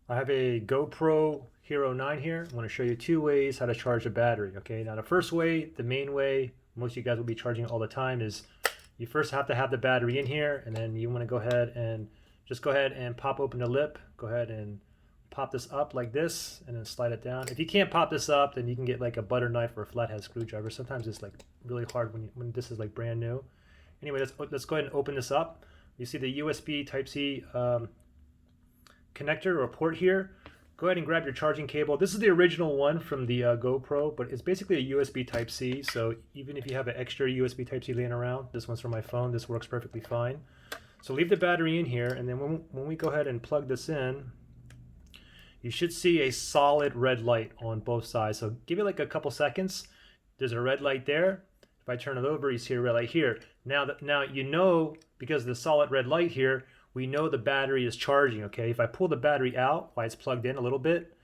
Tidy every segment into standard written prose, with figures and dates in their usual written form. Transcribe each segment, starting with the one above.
I have a GoPro Hero 9 here. I'm going to show you two ways how to charge a battery. Okay, now the first way, the main way, most of you guys will be charging all the time is you first have to have the battery in here, and then you want to go ahead and pop open the lip. Go ahead and pop this up like this and then slide it down. If you can't pop this up, then you can get like a butter knife or a flathead screwdriver. Sometimes it's like really hard when this is like brand new. Anyway, let's go ahead and open this up. You see the USB Type-C connector or port here. Go ahead and grab your charging cable. This is the original one from the GoPro, but it's basically a USB Type-C. So even if you have an extra USB Type-C laying around, this one's from my phone, this works perfectly fine. So leave the battery in here, and then when we go ahead and plug this in, you should see a solid red light on both sides. So give it like a couple seconds. There's a red light there. If I turn it over, you see a red light here. Now you know, because of the solid red light here, we know the battery is charging, okay? If I pull the battery out while it's plugged in a little bit,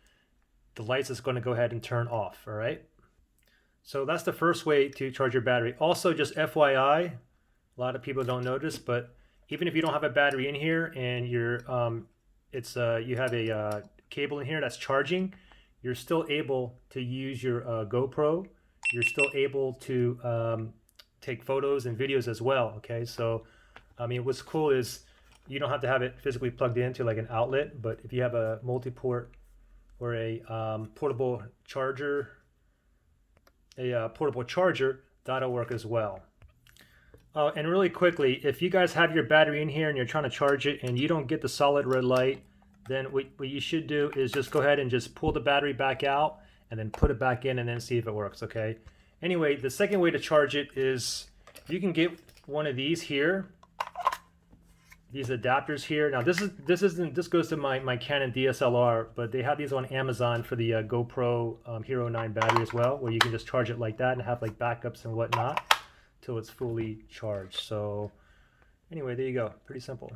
the lights is going to go ahead and turn off, all right? So that's the first way to charge your battery. Also, just FYI, a lot of people don't notice, but even if you don't have a battery in here and you have a cable in here that's charging, you're still able to use your GoPro. You're still able to take photos and videos as well, okay? So, I mean, what's cool is you don't have to have it physically plugged into like an outlet, but if you have a multi-port or a portable charger, that'll work as well. And really quickly, if you guys have your battery in here and you're trying to charge it and you don't get the solid red light, then what you should do is just go ahead and just pull the battery back out and then put it back in and then see if it works, okay? Anyway, the second way to charge it is you can get one of these here, these adapters here. Now this goes to my Canon DSLR, but they have these on Amazon for the GoPro Hero 9 battery as well, where you can just charge it like that and have like backups and whatnot till it's fully charged. So anyway, there you go. Pretty simple.